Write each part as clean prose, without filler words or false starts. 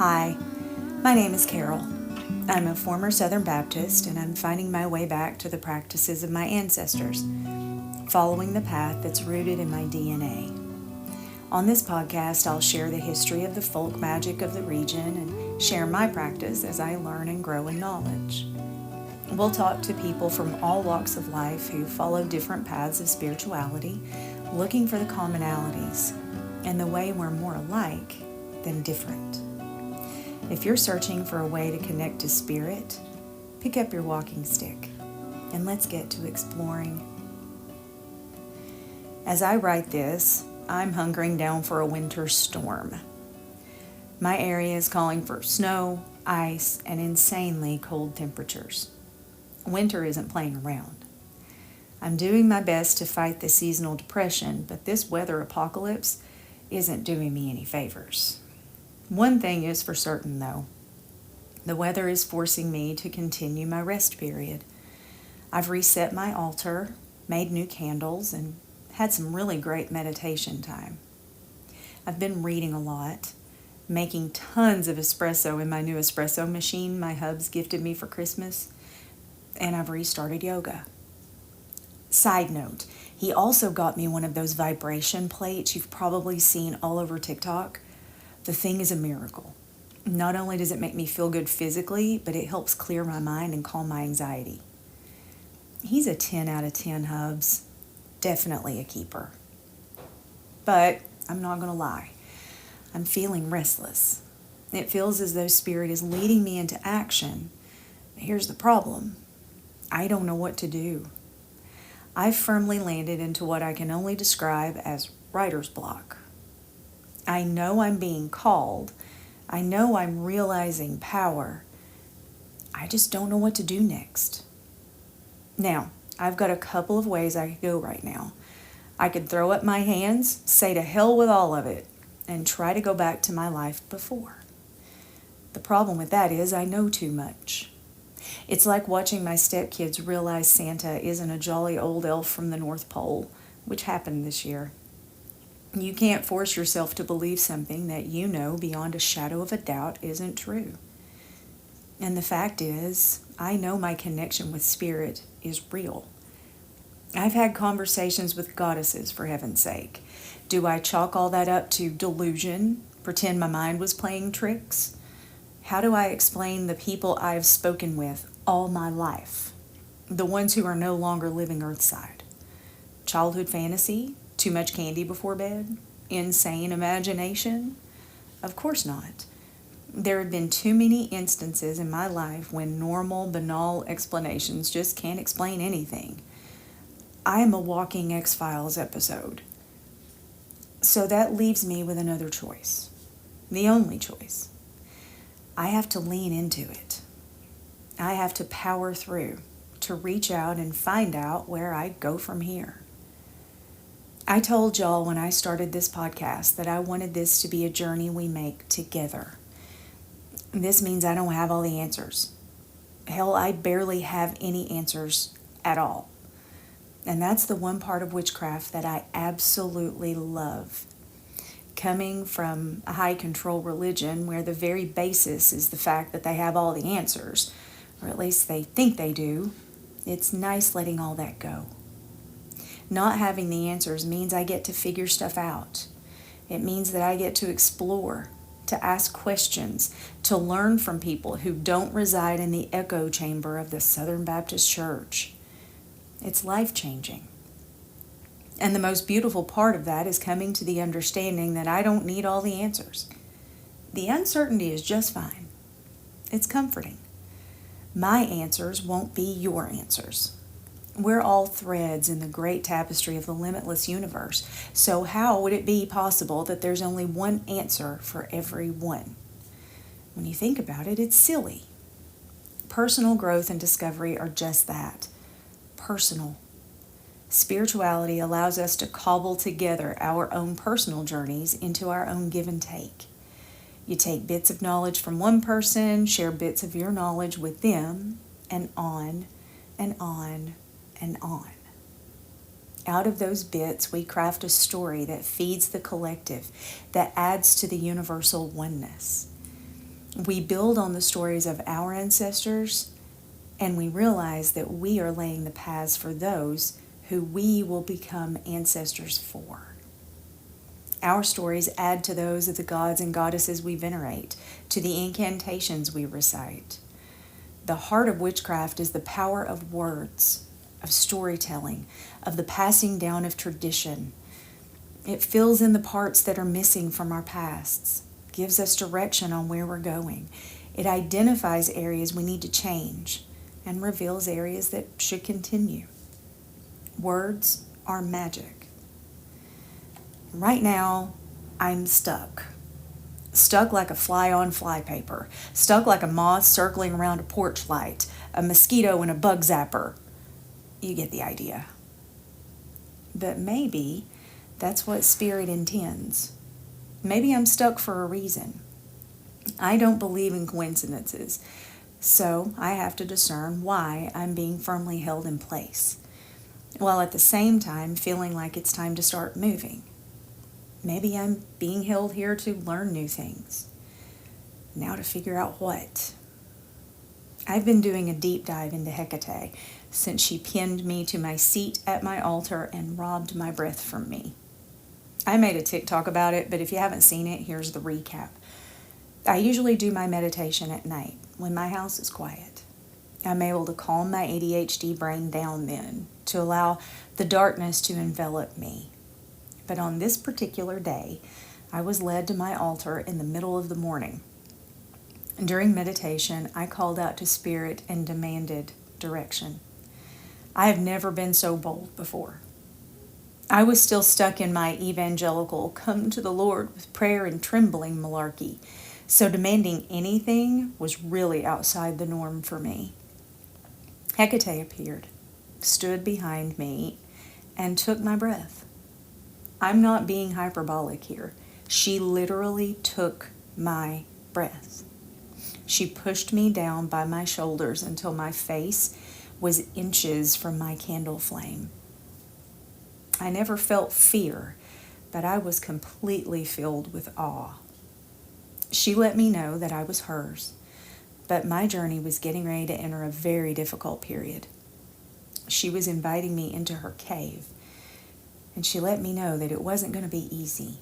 Hi, my name is Carol. I'm a former Southern Baptist, and I'm finding my way back to the practices of my ancestors, following the path that's rooted in my DNA. On this podcast, I'll share the history of the folk magic of the region and share my practice as I learn and grow in knowledge. We'll talk to people from all walks of life who follow different paths of spirituality, looking for the commonalities and the way we're more alike than different. If you're searching for a way to connect to spirit, pick up your walking stick and let's get to exploring. As I write this, I'm hunkering down for a winter storm. My area is calling for snow, ice, and insanely cold temperatures. Winter isn't playing around. I'm doing my best to fight the seasonal depression, but this weather apocalypse isn't doing me any favors. One thing is for certain, though. The weather is forcing me to continue my rest period. I've reset my altar, made new candles, and had some really great meditation time. I've been reading a lot, making tons of espresso in my new espresso machine my hubs gifted me for Christmas, and I've restarted yoga. Side note, he also got me one of those vibration plates you've probably seen all over TikTok. The thing is a miracle. Not only does it make me feel good physically, but it helps clear my mind and calm my anxiety. He's a 10 out of 10 hubs. Definitely a keeper. But I'm not going to lie. I'm feeling restless. It feels as though spirit is leading me into action. Here's the problem. I don't know what to do. I've firmly landed into what I can only describe as writer's block. I know I'm being called. I know I'm realizing power. I just don't know what to do next. Now, I've got a couple of ways I could go right now. I could throw up my hands, say to hell with all of it, and try to go back to my life before. The problem with that is I know too much. It's like watching my stepkids realize Santa isn't a jolly old elf from the North Pole, which happened this year. You can't force yourself to believe something that you know beyond a shadow of a doubt isn't true. And the fact is, I know my connection with spirit is real. I've had conversations with goddesses, for heaven's sake. Do I chalk all that up to delusion, pretend my mind was playing tricks? How do I explain the people I've spoken with all my life? The ones who are no longer living earthside. Childhood fantasy? Too much candy before bed? Insane imagination? Of course not. There have been too many instances in my life when normal, banal explanations just can't explain anything. I am a walking X-Files episode. So that leaves me with another choice. The only choice. I have to lean into it. I have to power through, to reach out and find out where I go from here. I told y'all when I started this podcast that I wanted this to be a journey we make together. This means I don't have all the answers. Hell, I barely have any answers at all. And that's the one part of witchcraft that I absolutely love. Coming from a high control religion where the very basis is the fact that they have all the answers, or at least they think they do, it's nice letting all that go. Not having the answers means I get to figure stuff out. It means that I get to explore, to ask questions, to learn from people who don't reside in the echo chamber of the Southern Baptist Church. It's life-changing. And the most beautiful part of that is coming to the understanding that I don't need all the answers. The uncertainty is just fine. It's comforting. My answers won't be your answers. We're all threads in the great tapestry of the limitless universe. So how would it be possible that there's only one answer for everyone? When you think about it, it's silly. Personal growth and discovery are just that. Personal. Spirituality allows us to cobble together our own personal journeys into our own give and take. You take bits of knowledge from one person, share bits of your knowledge with them, and on and on and on. Out of those bits, we craft a story that feeds the collective, that adds to the universal oneness. We build on the stories of our ancestors, and we realize that we are laying the paths for those who we will become ancestors for. Our stories add to those of the gods and goddesses we venerate, to the incantations we recite. The heart of witchcraft is the power of words, of storytelling, of the passing down of tradition. It fills in the parts that are missing from our pasts, gives us direction on where we're going. It identifies areas we need to change and reveals areas that should continue. Words are magic. Right now, I'm stuck. Stuck like a fly on flypaper. Stuck like a moth circling around a porch light. A mosquito in a bug zapper. You get the idea. But maybe that's what Spirit intends. Maybe I'm stuck for a reason. I don't believe in coincidences, so I have to discern why I'm being firmly held in place, while at the same time feeling like it's time to start moving. Maybe I'm being held here to learn new things. Now to figure out what. I've been doing a deep dive into Hecate since she pinned me to my seat at my altar and robbed my breath from me. I made a TikTok about it, but if you haven't seen it, here's the recap. I usually do my meditation at night when my house is quiet. I'm able to calm my ADHD brain down then to allow the darkness to envelop me. But on this particular day, I was led to my altar in the middle of the morning. During meditation, I called out to Spirit and demanded direction. I have never been so bold before. I was still stuck in my evangelical come to the Lord with prayer and trembling malarkey, so demanding anything was really outside the norm for me. Hecate appeared, stood behind me, and took my breath. I'm not being hyperbolic here. She literally took my breath. She pushed me down by my shoulders until my face was inches from my candle flame. I never felt fear, but I was completely filled with awe. She let me know that I was hers, but my journey was getting ready to enter a very difficult period. She was inviting me into her cave, and she let me know that it wasn't going to be easy.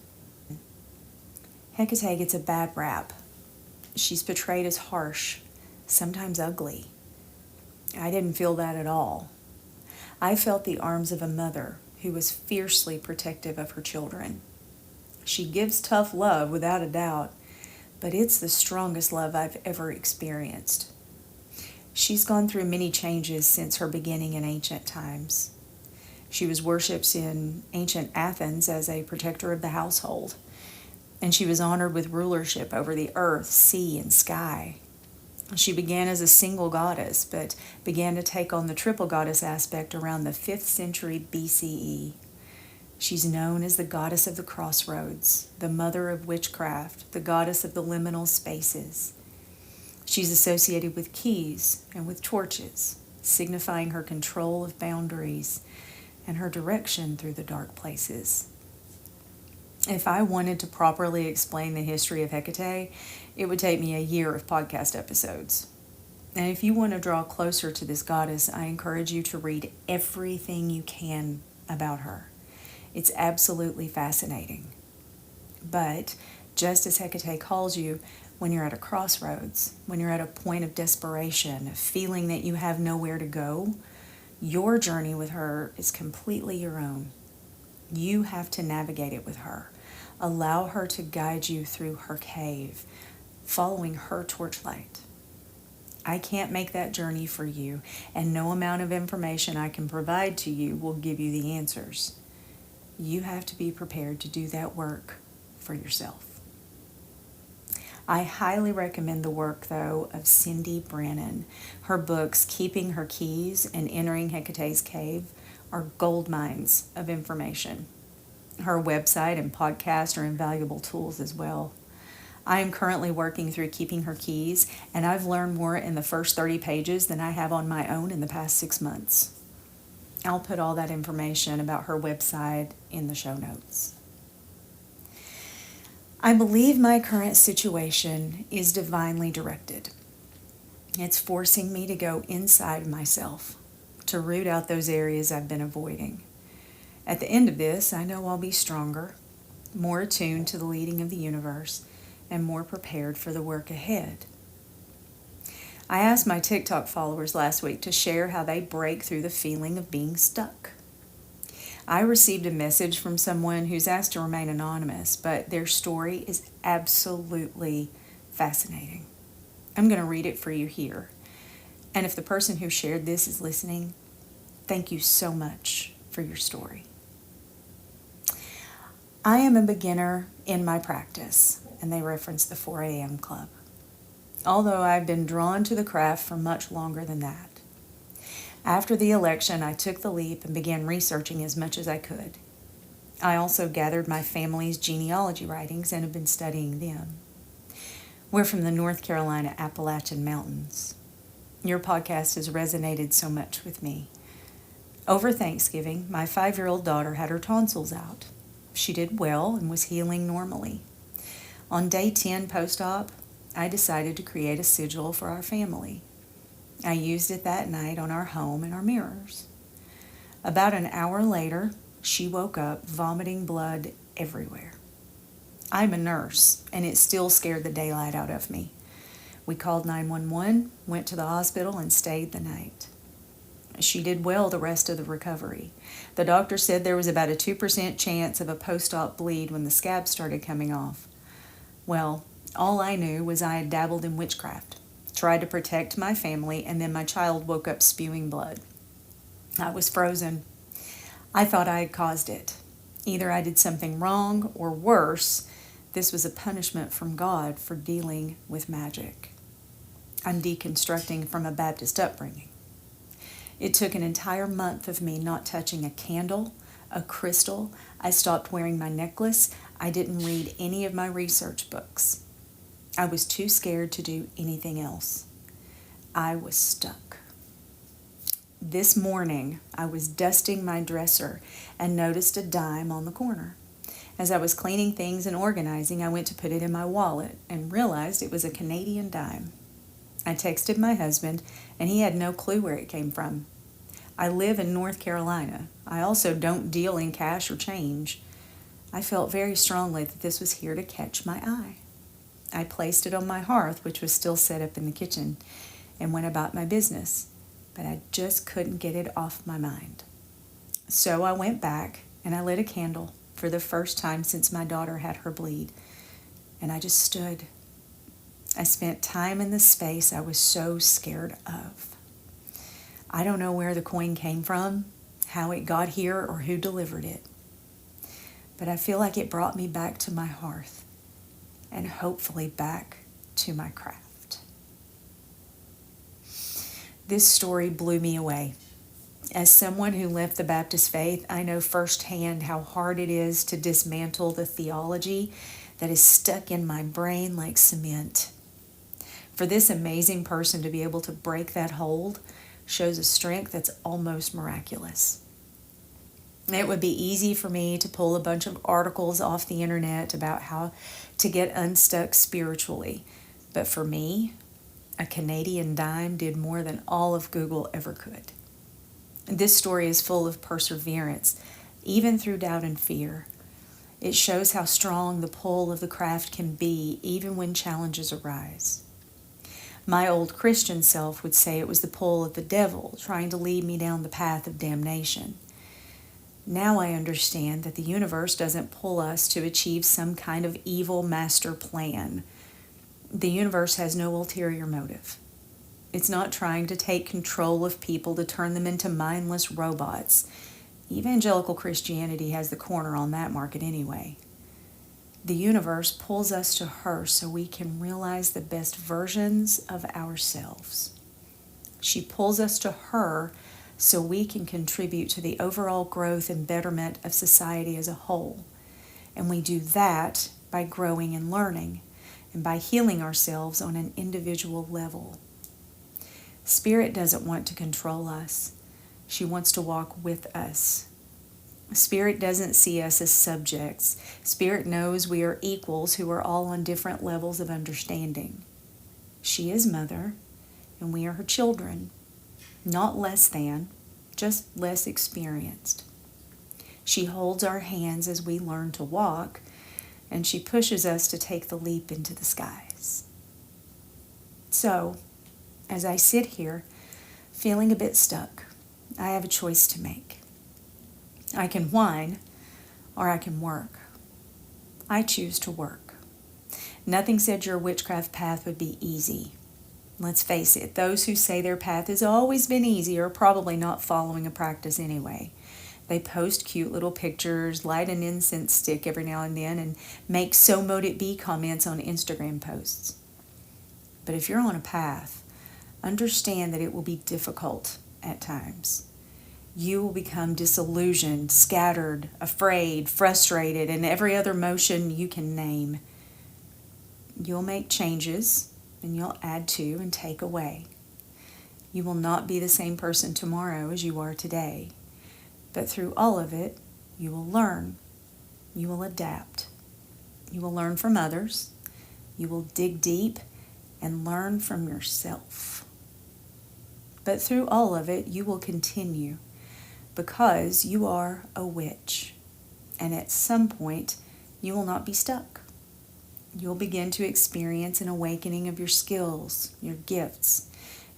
Hecate gets a bad rap. She's portrayed as harsh, sometimes ugly. I didn't feel that at all. I felt the arms of a mother who was fiercely protective of her children. She gives tough love without a doubt, but it's the strongest love I've ever experienced. She's gone through many changes since her beginning in ancient times. She was worshipped in ancient Athens as a protector of the household, and she was honored with rulership over the earth, sea, and sky. She began as a single goddess, but began to take on the triple goddess aspect around the 5th century BCE. She's known as the goddess of the crossroads, the mother of witchcraft, the goddess of the liminal spaces. She's associated with keys and with torches, signifying her control of boundaries and her direction through the dark places. If I wanted to properly explain the history of Hecate, it would take me a year of podcast episodes. And if you want to draw closer to this goddess, I encourage you to read everything you can about her. It's absolutely fascinating. But just as Hecate calls you, when you're at a crossroads, when you're at a point of desperation, a feeling that you have nowhere to go, your journey with her is completely your own. You have to navigate it with her. Allow her to guide you through her cave, following her torchlight. I can't make that journey for you, and no amount of information I can provide to you will give you the answers. You have to be prepared to do that work for yourself. I highly recommend the work, though, of Cindy Brannon. Her books, Keeping Her Keys and Entering Hecate's Cave, are gold mines of information. Her website and podcast are invaluable tools as well. I am currently working through Keeping Her Keys, and I've learned more in the first 30 pages than I have on my own in the past 6 months. I'll put all that information about her website in the show notes. I believe my current situation is divinely directed. It's forcing me to go inside myself, to root out those areas I've been avoiding. At the end of this, I know I'll be stronger, more attuned to the leading of the universe, and more prepared for the work ahead. I asked my TikTok followers last week to share how they break through the feeling of being stuck. I received a message from someone who's asked to remain anonymous, but their story is absolutely fascinating. I'm going to read it for you here. And if the person who shared this is listening, thank you so much for your story. I am a beginner in my practice, and they reference the 4 a.m. club, although I've been drawn to the craft for much longer than that. After the election, I took the leap and began researching as much as I could. I also gathered my family's genealogy writings and have been studying them. We're from the North Carolina Appalachian Mountains. Your podcast has resonated so much with me. Over Thanksgiving, my 5-year-old daughter had her tonsils out. She did well and was healing normally. On day 10 post-op, I decided to create a sigil for our family. I used it that night on our home and our mirrors. About an hour later, she woke up vomiting blood everywhere. I'm a nurse, and it still scared the daylight out of me. We called 911, went to the hospital, and stayed the night. She did well the rest of the recovery. The doctor said there was about a 2% chance of a post-op bleed when the scab started coming off. Well, all I knew was I had dabbled in witchcraft, tried to protect my family, and then my child woke up spewing blood. I was frozen. I thought I had caused it. Either I did something wrong, or worse, this was a punishment from God for dealing with magic. I'm deconstructing from a Baptist upbringing. It took an entire month of me not touching a candle, a crystal. I stopped wearing my necklace. I didn't read any of my research books. I was too scared to do anything else. I was stuck. This morning, I was dusting my dresser and noticed a dime on the corner. As I was cleaning things and organizing, I went to put it in my wallet and realized it was a Canadian dime. I texted my husband, and he had no clue where it came from. I live in North Carolina. I also don't deal in cash or change. I felt very strongly that this was here to catch my eye. I placed it on my hearth, which was still set up in the kitchen, and went about my business, but I just couldn't get it off my mind. So I went back and I lit a candle for the first time since my daughter had her bleed, and I just stood. I spent time in the space I was so scared of. I don't know where the coin came from, how it got here, or who delivered it, but I feel like it brought me back to my hearth and hopefully back to my craft. This story blew me away. As someone who left the Baptist faith, I know firsthand how hard it is to dismantle the theology that is stuck in my brain like cement. For this amazing person to be able to break that hold shows a strength that's almost miraculous. It would be easy for me to pull a bunch of articles off the internet about how to get unstuck spiritually, but for me, a Canadian dime did more than all of Google ever could. This story is full of perseverance, even through doubt and fear. It shows how strong the pull of the craft can be, even when challenges arise. My old Christian self would say it was the pull of the devil trying to lead me down the path of damnation. Now I understand that the universe doesn't pull us to achieve some kind of evil master plan. The universe has no ulterior motive. It's not trying to take control of people to turn them into mindless robots. Evangelical Christianity has the corner on that market anyway. The universe pulls us to her so we can realize the best versions of ourselves. She pulls us to her so we can contribute to the overall growth and betterment of society as a whole. And we do that by growing and learning, and by healing ourselves on an individual level. Spirit doesn't want to control us. She wants to walk with us. Spirit doesn't see us as subjects. Spirit knows we are equals who are all on different levels of understanding. She is Mother, and we are her children, not less than, just less experienced. She holds our hands as we learn to walk, and she pushes us to take the leap into the skies. So, as I sit here, feeling a bit stuck, I have a choice to make. I can whine, or I can work. I choose to work. Nothing said your witchcraft path would be easy. Let's face it, those who say their path has always been easy are probably not following a practice anyway. They post cute little pictures, light an incense stick every now and then, and make "so mote it be" comments on Instagram posts. But if you're on a path, understand that it will be difficult at times. You will become disillusioned, scattered, afraid, frustrated, and every other emotion you can name. You'll make changes, and you'll add to and take away. You will not be the same person tomorrow as you are today. But through all of it, you will learn. You will adapt. You will learn from others. You will dig deep and learn from yourself. But through all of it, you will continue, because you are a witch, and at some point you will not be stuck. You'll begin to experience an awakening of your skills, your gifts,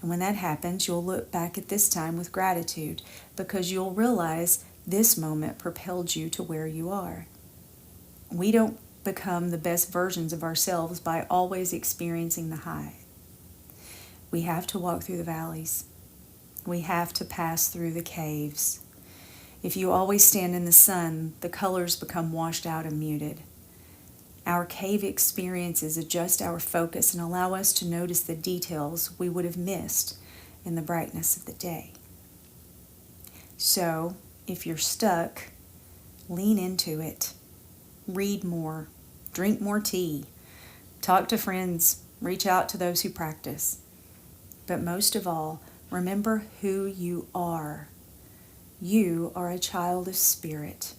and when that happens, you'll look back at this time with gratitude, because you'll realize this moment propelled you to where you are. We don't become the best versions of ourselves by always experiencing the high. We have to walk through the valleys. We have to pass through the caves. If you always stand in the sun, the colors become washed out and muted. Our cave experiences adjust our focus and allow us to notice the details we would have missed in the brightness of the day. So, if you're stuck, lean into it. Read more. Drink more tea. Talk to friends. Reach out to those who practice. But most of all, remember who you are. You are a child of Spirit,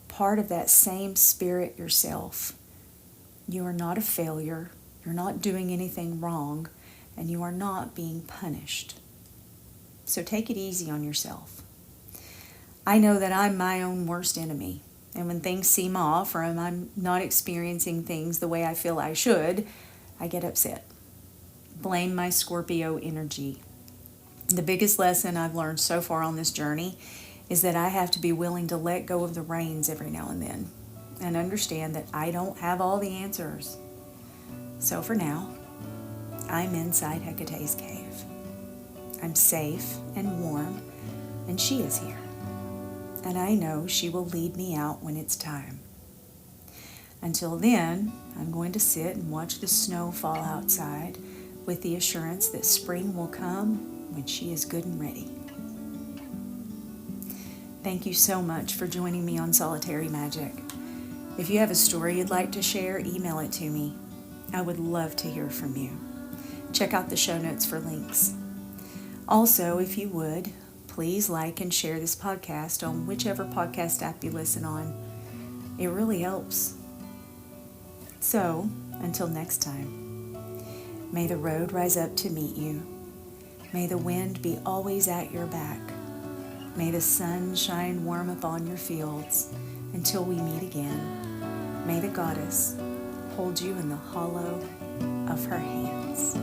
part of that same Spirit yourself. You are not a failure, you're not doing anything wrong, and you are not being punished. So take it easy on yourself. I know that I'm my own worst enemy, and when things seem off or I'm not experiencing things the way I feel I should, I get upset. Blame my Scorpio energy. The biggest lesson I've learned so far on this journey is that I have to be willing to let go of the reins every now and then and understand that I don't have all the answers. So for now, I'm inside Hecate's cave. I'm safe and warm, and she is here. And I know she will lead me out when it's time. Until then, I'm going to sit and watch the snow fall outside with the assurance that spring will come when she is good and ready. Thank you so much for joining me on Solitary Magic. If you have a story you'd like to share, email it to me. I would love to hear from you. Check out the show notes for links. Also, if you would, please like and share this podcast on whichever podcast app you listen on. It really helps. So, until next time, may the road rise up to meet you. May the wind be always at your back. May the sun shine warm upon your fields until we meet again. May the goddess hold you in the hollow of her hands.